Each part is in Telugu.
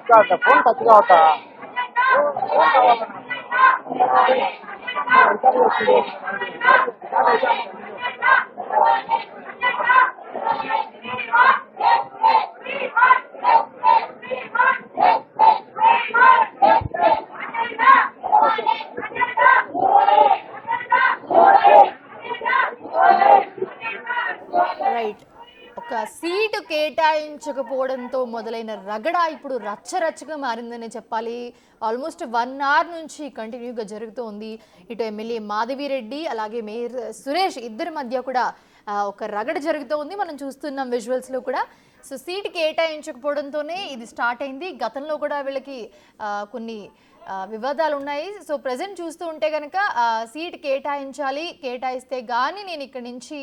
ఫోన్ టచ్ కావట రైట్. ఒక సీటు కేటాయించకపోవడంతో మొదలైన రగడ ఇప్పుడు రచ్చరచ్చగా మారిందనే చెప్పాలి. ఆల్మోస్ట్ 1 అవర్ నుంచి కంటిన్యూగా జరుగుతోంది. ఇటు ఎమ్మెల్యే మాధవిరెడ్డి అలాగే మేయర్ సురేష్ ఇద్దరి మధ్య కూడా ఒక రగడ జరుగుతోంది. మనం చూస్తున్నాం విజువల్స్లో కూడా. సో సీటు కేటాయించకపోవడంతోనే ఇది స్టార్ట్ అయింది. గతంలో కూడా వీళ్ళకి కొన్ని వివాదాలు ఉన్నాయి. సో ప్రజెంట్ చూస్తూ ఉంటే కనుక సీట్ కేటాయిస్తే కానీ నేను ఇక్కడి నుంచి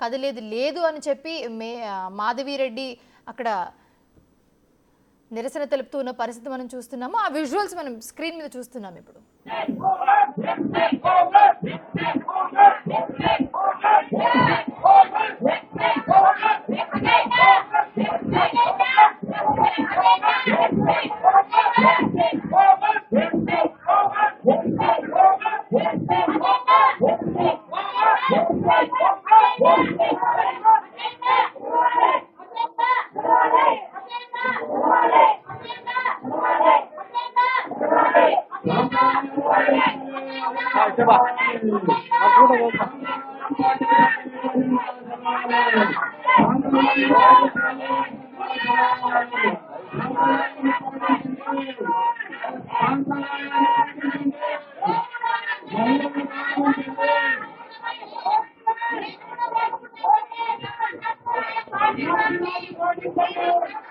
కదిలేదు లేదు అని చెప్పి మాధవిరెడ్డి అక్కడ నిరసన తెలుపుతూ ఉన్న పరిస్థితి మనం చూస్తున్నాము. ఆ విజువల్స్ మనం స్క్రీన్ మీద చూస్తున్నాం ఇప్పుడు.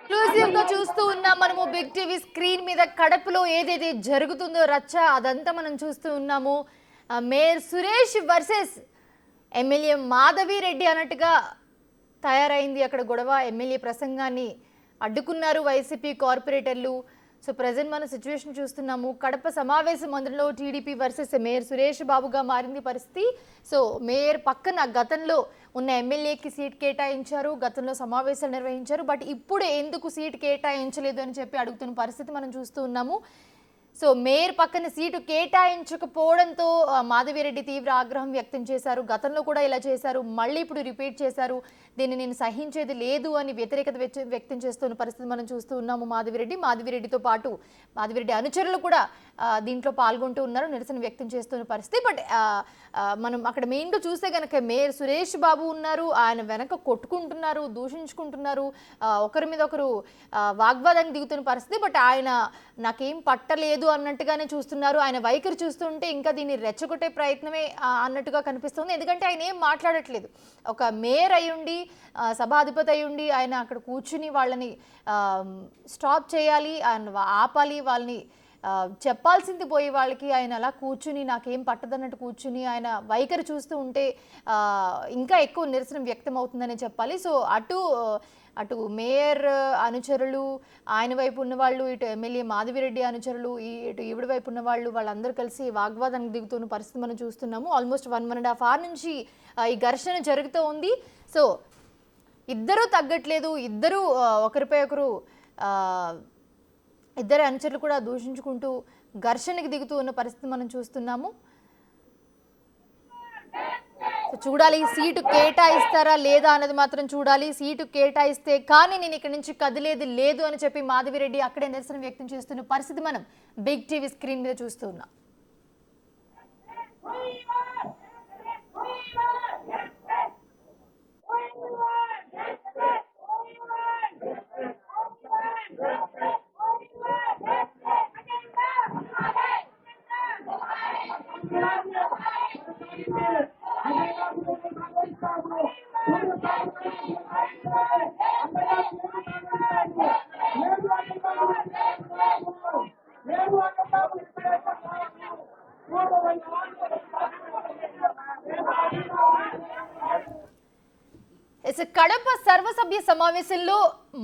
ఎక్స్క్లూజివ్ గా చూస్తూ ఉన్నాం మనము బిగ్ టీవీ స్క్రీన్ మీద. కడపలో ఏదైతే జరుగుతుందో రచ్చ అదంతా మనం చూస్తూ ఉన్నాము. Mayor Suresh versus MLA Madhavi Reddy అన్నట్టుగా తయారైంది అక్కడ గొడవ. ఎమ్మెల్యే ప్రసంగాన్ని అడ్డుకున్నారు వైసీపీ కార్పొరేటర్లు. సో ప్రజెంట్ మన సిచ్యువేషన్ చూస్తున్నాము. కడప సమావేశ మందిరంలో టీడీపీ వర్సెస్ మేయర్ సురేష్ బాబుగా మారింది పరిస్థితి. సో మేయర్ పక్కన గతంలో ఉన్న ఎమ్మెల్యేకి సీట్ కేటాయించారు, గతంలో సమావేశాలు నిర్వహించారు. బట్ ఇప్పుడు ఎందుకు సీట్ కేటాయించలేదు అని చెప్పి అడుగుతున్న పరిస్థితి మనం చూస్తూ ఉన్నాము. సో మేయర్ పక్కన సీటు కేటాయించకపోవడంతో మాధవిరెడ్డి తీవ్ర ఆగ్రహం వ్యక్తం చేశారు. గతంలో కూడా ఇలా చేశారు, మళ్ళీ ఇప్పుడు రిపీట్ చేశారు. దీన్ని నేను సహించేది లేదు అని వ్యతిరేకత వ్యక్తం చేస్తున్న పరిస్థితి మనం చూస్తూ ఉన్నాము. మాధవిరెడ్డితో పాటు మాధవిరెడ్డి అనుచరులు కూడా దీంట్లో పాల్గొంటూ ఉన్నారు, నిరసన వ్యక్తం చేస్తున్న పరిస్థితి. బట్ మనం అక్కడ మెయిన్గా చూస్తే కనుక మేయర్ సురేష్ బాబు ఉన్నారు, ఆయన వెనక కొట్టుకుంటున్నారు, దూషించుకుంటున్నారు, ఒకరి మీద ఒకరు వాగ్వాదానికి దిగుతున్న పరిస్థితి. బట్ ఆయన నాకేం పట్టలేదు అన్నట్టుగానే చూస్తున్నారు. ఆయన వైఖరి చూస్తుంటే ఇంకా దీన్ని రెచ్చగొట్టే ప్రయత్నమే అన్నట్టుగా కనిపిస్తుంది. ఎందుకంటే ఆయన ఏం మాట్లాడట్లేదు. ఒక మేయర్ అయ్యుండి, సభాధిపతి అయ్యుండి ఆయన అక్కడ కూర్చుని వాళ్ళని స్టాప్ చేయాలి, ఆయన ఆపాలి, వాళ్ళని చెప్పాల్సింది పోయి వాళ్ళకి ఆయన అలా కూర్చుని నాకేం పట్టదన్నట్టు కూర్చుని ఆయన వైఖరి చూస్తూ ఉంటే ఇంకా ఎక్కువ నిరసన వ్యక్తం అవుతుందని చెప్పాలి. సో అటు మేయర్ అనుచరులు, ఆయన వైపు ఉన్నవాళ్ళు, ఇటు ఎమ్మెల్యే మాధవిరెడ్డి అనుచరులు, ఇటు ఈవిడ వైపు ఉన్నవాళ్ళు, వాళ్ళందరూ కలిసి వాగ్వాదానికి దిగుతున్న పరిస్థితి మనం చూస్తున్నాము. ఆల్మోస్ట్ 1.5 hours నుంచి ఈ ఘర్షణ జరుగుతూ ఉంది. సో ఇద్దరూ తగ్గట్లేదు, ఇద్దరు ఒకరిపై ఒకరు ఇద్దరు అనుచరులు కూడా దూషించుకుంటూ ఘర్షణకి దిగుతూ ఉన్న పరిస్థితి మనం చూస్తున్నాము. చూడాలి సీటు కేటాయిస్తారా లేదా అన్నది మాత్రం చూడాలి. సీటు కేటాయిస్తే కానీ నేను ఇక్కడ నుంచి కదిలేది లేదు అని చెప్పి మాధవిరెడ్డి అక్కడే నిరసన వ్యక్తం చేస్తున్న పరిస్థితి మనం బిగ్ టీవీ స్క్రీన్ మీద చూస్తూ ఉన్నాం. కడప సర్వసభ్య సమావేశంలో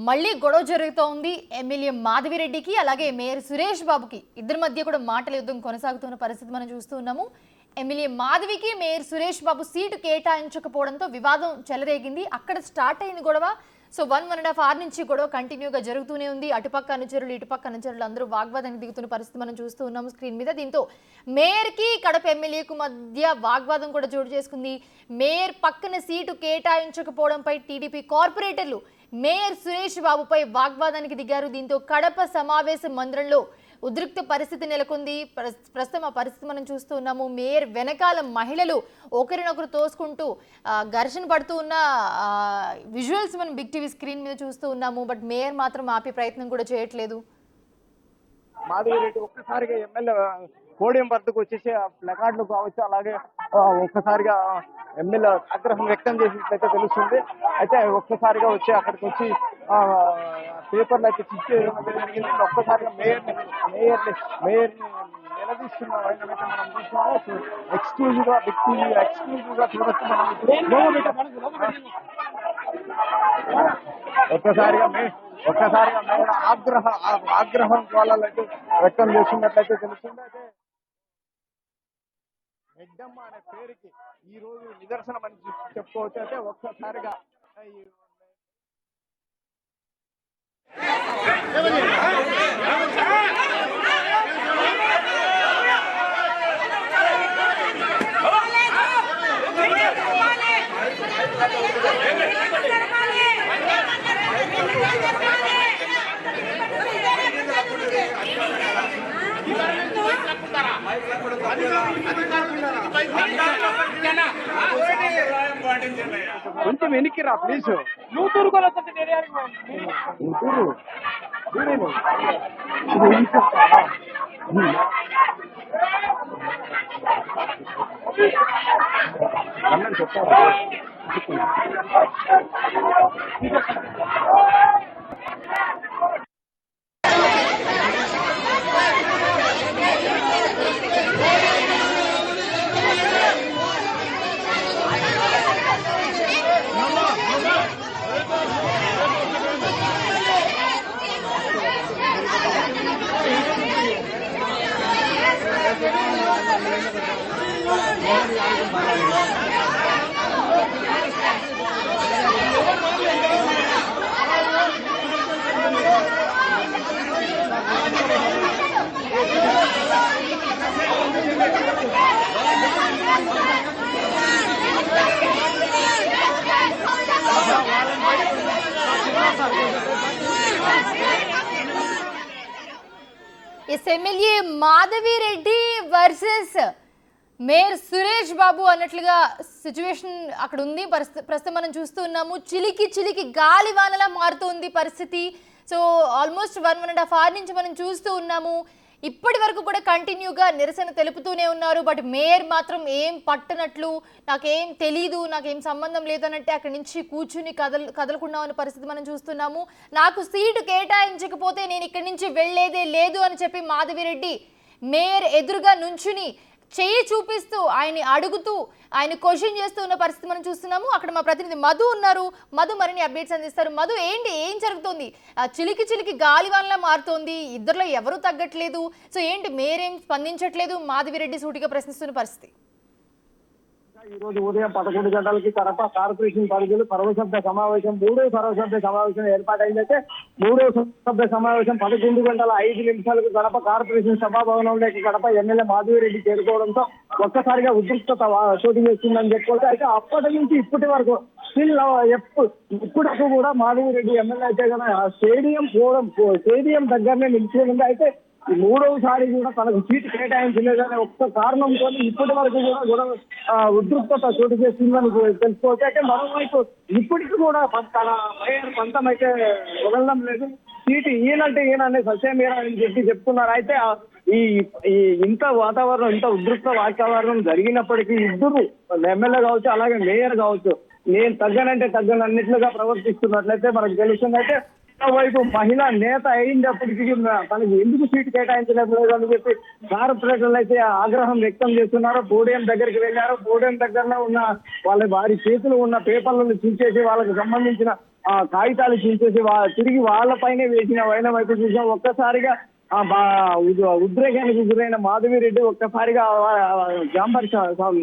మళ్ళీ గొడవ జరుగుతోంది. ఎమ్మెల్యే మాధవిరెడ్డికి అలాగే మేయర్ సురేష్ బాబుకి ఇద్దరి మధ్య కూడా మాటల యుద్ధం కొనసాగుతున్న పరిస్థితి మనం చూస్తూ ఉన్నాము. ఎమ్మెల్యే మాధవికి మేయర్ సురేష్ బాబు సీటు కేటాయించకపోవడంతో వివాదం చెలరేగింది. అక్కడ స్టార్ట్ అయింది గొడవ. సో 1.5 hour నుంచి గొడవ కంటిన్యూగా జరుగుతూనే ఉంది. అటుపక్క అనుచరులు ఇటుపక్క అనుచరులు అందరూ వాగ్వాదానికి దిగుతున్న పరిస్థితి మనం చూస్తూ ఉన్నాము స్క్రీన్ మీద. దీంతో మేయర్కి కడప ఎమ్మెల్యేకు మధ్య వాగ్వాదం కూడా చోటు చేసుకుంది. మేయర్ పక్కన సీటు కేటాయించకపోవడంపై టీడీపీ కార్పొరేటర్లు మేయర్ సురేష్ బాబుపై వాగ్వాదానికి దిగారు. దీంతో కడప సమావేశ మందిరంలో ఉద్రిక్త పరిస్థితి నెలకొంది. ప్రస్తుతం ఆ పరిస్థితి మనం చూస్తూ ఉన్నాము. మేయర్ వెనకాల మహిళలు ఒకరినొకరు తోసుకుంటూ ఘర్షణ పడుతూ ఉన్న విజువల్స్ మనం బిగ్ టీవీ స్క్రీన్ మీద చూస్తూ ఉన్నాము. బట్ మేయర్ మాత్రం ఆపే ప్రయత్నం కూడా చేయట్లేదు. మాధవిరెడ్డి ఒక్కసారిగా ఎమ్మెల్యే పోడియం వద్దకు వచ్చేసి ప్లకార్డులు కావచ్చు, అలాగే ఒక్కసారిగా ఎమ్మెల్యే ఆగ్రహం వ్యక్తం చేసినట్లయితే తెలుస్తుంది. అయితే ఒక్కసారిగా వచ్చి అక్కడికి వచ్చి పేపర్లు అయితే జరిగింది. ఒక్కసారిగా మేయర్ని నిలదీస్తున్న వైనమైతే మనం చూస్తున్నాము. ఎక్స్క్లూజివ్ గా చూడొచ్చు మనం. ఒక్కసారిగా మేయర్ ఆగ్రహం వాళ్ళైతే వ్యక్తం చేస్తున్నట్లయితే తెలుస్తుంది. అయితే రెడ్డమ్మ అనే పేరుకి ఈ రోజు నిదర్శనం అని చెప్పుకోవచ్చు. అయితే ఒక్కసారిగా కొంచెం వెనక్కి రా ప్లీజ్. నూతూరు చెప్తాను. MLA Madhavi Reddy versus mayor Suresh Babu అన్నట్లుగా సిచ్యువేషన్ అక్కడ ఉంది. ప్రస్తుతం మనం చూస్తూ ఉన్నాము. చిలికి గాలివానలా మారుతుంది పరిస్థితి. సో ఆల్మోస్ట్ 1.5 hour నుంచి మనం చూస్తూ ఉన్నాము. ఇప్పటి వరకు కూడా కంటిన్యూగా నిరసన తెలుపుతూనే ఉన్నారు. బట్ మేయర్ మాత్రం ఏం పట్టనట్లు, నాకేం తెలీదు, నాకేం సంబంధం లేదన్నట్టే అక్కడి నుంచి కూర్చుని కదలకుండా ఉన్న పరిస్థితి మనం చూస్తున్నాము. నాకు సీటు కేటాయించకపోతే నేను ఇక్కడి నుంచి వెళ్లేదే లేదు అని చెప్పి మాధవిరెడ్డి మేయర్ ఎదురుగా నుంచుని చేయి చూపిస్తూ ఆయన్ని అడుగుతూ ఆయన క్వశ్చన్ చేస్తూ ఉన్న పరిస్థితి మనం చూస్తున్నాము. అక్కడ మా ప్రతినిధి మధు ఉన్నారు. మధు మరిన్ని అప్డేట్స్ అందిస్తారు. మధు, ఏం జరుగుతుంది? చిలికి గాలివాన్లా మారుతోంది. ఇద్దరిలో ఎవరు తగ్గట్లేదు. సో ఏంటి, మేరేం స్పందించట్లేదు, మాధవిరెడ్డి సూటిగా ప్రశ్నిస్తున్న పరిస్థితి. ఈ రోజు ఉదయం 11 గంటలకి కడప కార్పొరేషన్ పరిధిలో సర్వసభ్య సమావేశం, 3వ సర్వసభ్య సమావేశం ఏర్పాటైందైతే 3వ సభ్య సమావేశం 11:05 కడప కార్పొరేషన్ సభాభవనంలోకి కడప ఎమ్మెల్యే మాధవిరెడ్డి చేరుకోవడంతో ఒక్కసారిగా ఉద్రిక్తత చోటు చేస్తుందని చెప్పుకోవచ్చు. అయితే అప్పటి నుంచి ఇప్పటి వరకు ఇప్పటికు కూడా మాధవిరెడ్డి ఎమ్మెల్యే అయితే కనుక స్టేడియం దగ్గరనే నిలిచి ఉంది. అయితే మూడవసారి కూడా తనకు సీటు కేటాయించలేదనే ఒక్క కారణంతో ఇప్పటి వరకు కూడా ఉద్రిక్తత చోటు చేస్తుందని తెలుసుకోవచ్చు. అయితే మరోవైపు ఇప్పటికీ కూడా తన మేయర్ పంతం అయితే వదలడం లేదు. సీటు ఈయనంటే ఈయన సత్యమేనా అని చెప్తున్నారు. అయితే ఇంత వాతావరణం, ఇంత ఉద్రిక్త వాతావరణం జరిగినప్పటికీ ఇద్దరు ఎమ్మెల్యే కావచ్చు, అలాగే మేయర్ కావచ్చు, నేను తగ్గనంటే తగ్గనన్నిట్లుగా ప్రవర్తిస్తున్నట్లయితే మనకు తెలుస్తుంది. అయితే వైపు మహిళా నేత అయినప్పటికీ తనకి ఎందుకు సీటు కేటాయించలేదు అని చెప్పి కార్పొరేటర్లు అయితే ఆగ్రహం వ్యక్తం చేస్తున్నారు. పోడియం దగ్గరికి వెళ్లారు. పోడియం దగ్గరలో ఉన్న వారి చేతులు ఉన్న పేపర్లను చించేసి వాళ్ళకి సంబంధించిన కాగితాలు చించేసి తిరిగి వాళ్ళపైనే వేసిన వైనం అయితే చూసాం. ఒక్కసారిగా ఉద్రేకానికి గురైన మాధవిరెడ్డి ఒక్కసారిగా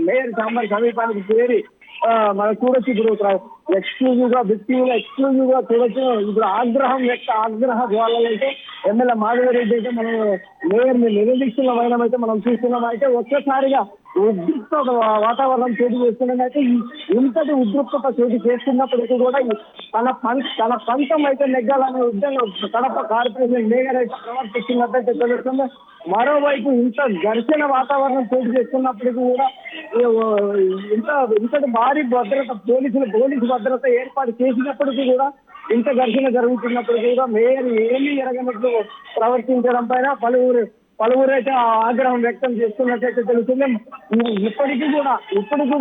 మేయర్ చాంబర్ సమీపానికి చేరి మనం చూడొచ్చు. ఇప్పుడు ఎక్స్క్లూజివ్ గా బిగ్ టీవీలో ఎక్స్క్లూజివ్ గా చూడొచ్చు. ఇప్పుడు ఆగ్రహ జ్వాలలు అయితే ఎమ్మెల్యే మాధవరెడ్డి అయితే మనం మేయర్ని నిలదీక్షణ అయితే మనం చూస్తున్నాం. అయితే ఒక్కసారిగా ఉద్రిక్త వాతావరణం చోటు చేసుకున్నదైతే ఇంతటి ఉద్రిక్తత చోటు చేస్తున్నప్పటికీ కూడా తన పంతం అయితే నెగ్గాలనే ఉద్యోగం కడప కార్పొరేషన్ మేయర్ అయితే ప్రవర్తిస్తున్నట్టయితే తెలుస్తుంది. మరోవైపు ఇంత ఘర్షణ వాతావరణం చోటు చేస్తున్నప్పటికీ కూడా ఇంతటి భారీ భద్రత పోలీసు భద్రత ఏర్పాటు చేసినప్పటికీ కూడా ఇంత ఘర్షణ జరుగుతున్నప్పటికీ కూడా మేయర్ ఏమీ ఎరగనట్లు ప్రవర్తించడం పైన పలువురైతే ఆగ్రహం వ్యక్తం చేస్తున్నట్టయితే తెలుస్తుంది. ఇప్పటికీ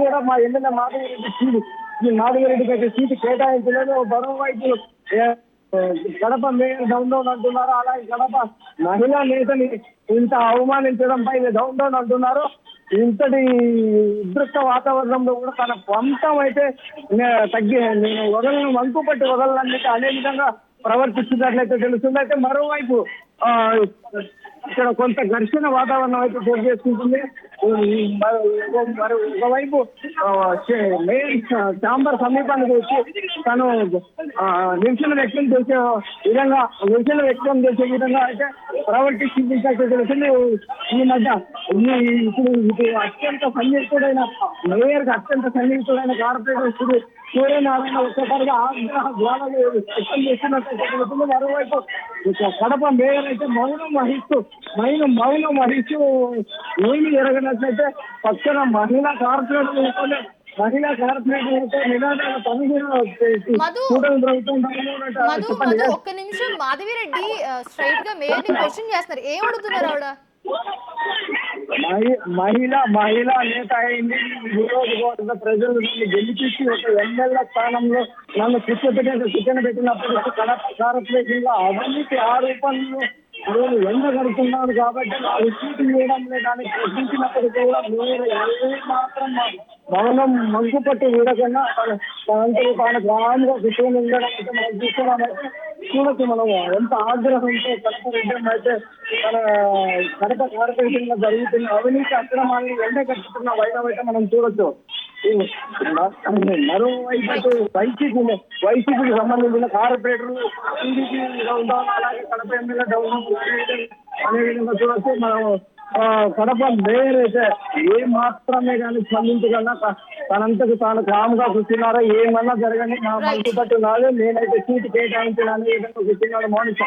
కూడా మా ఎమ్మెల్యే మాధవరెడ్డికి అయితే సీటు కేటాయించలేదు. మరోవైపు కడప మేయర్ డౌన్ అంటున్నారు. అలాగే కడప మహిళా నేతని ఇంత అవమానించడంపై డౌన్ అంటున్నారు. ఇంతటి ఉద్రిక్త వాతావరణంలో కూడా తన పంతం అయితే నేను వంకు పట్టి వదలనైతే అనే విధంగా ప్రవర్తిస్తున్నట్లయితే తెలుస్తుంది. అయితే మరోవైపు ఇక్కడ కొంత ఘర్షణ వాతావరణం అయితే చోటు చేసుకుంటుంది. ఒకవైపు మేయర్ ఛాంబర్ సమీపానికి వచ్చి తను నిరసన వ్యక్తం చేసే విధంగా అయితే ప్రవర్తిస్తున్నట్టు తెలుస్తుంది. ఈ మధ్య ఇప్పుడు అత్యంత సన్నిహితుడైన కార్పొరేటర్ సూర్యనారాయణ ఒక్కసారిగా ఆగ్రహ జ్వాలలు వ్యక్తం చేస్తున్నట్టు తెలుస్తుంది. మరోవైపు కడప మేయర్ అయితే మౌనం వహిస్తూ ఏమి జరగనట్లయితే పక్కన మహిళా కార్పొరేటర్ నినాదాలు కూటమి ప్రభుత్వం మధు ఒక్క నిమిషం. మాధవిరెడ్డి స్ట్రైట్ గా మేయర్ ని క్వశ్చన్ చేస్తున్నారు. ఏం అడుగుతున్నారు ఆవిడ? మహిళా నేత అయింది. నియోజకవర్గ ప్రజలు నన్ను గెలిపించి ఒక ఎమ్మెల్యే స్థానంలో నన్ను కూర్చోబెట్టినప్పుడు కడప కార్పొరేషన్ లో అవినీతి ఆరోపణలు నేను ఎండగడుతున్నాను కాబట్టి నాకు సీటు ఇవ్వడం లేదని ప్రశ్నించినప్పటికీ కూడా మీరు మాత్రం మౌనం మంకుపట్టి వీడకుండా తనంతలో తాను గ్రామంగా కూర్చొని ఉండడం అయితే మనం చూస్తున్నామైతే చూడొచ్చు. మనం ఎంత ఆగ్రహంతో కడపరెడ్డి అయితే మన కడప కార్పొరేషన్ లో జరుగుతున్న అవినీతి అక్రమాన్ని ఎండగట్టుతున్న వైనం అయితే మనం చూడొచ్చు. మరోవైపు వైసీపీకి సంబంధించిన కార్పొరేటర్లు టీడీపీ డౌన్ అలాగే కడప ఎమ్మెల్యే డౌన్ అనే విధంగా చూడొచ్చు. మనం కడప మేయర్ అయితే ఏ మాత్రమే కానీ స్పందించగలనా తనంతకు తాను కాముగా కూర్చున్నారా ఏమన్నా జరగని నా మనసు పట్టు నాదే నేనైతే సీటు కేటాయించాలని విధంగా కూర్చున్నాడు మౌనిక.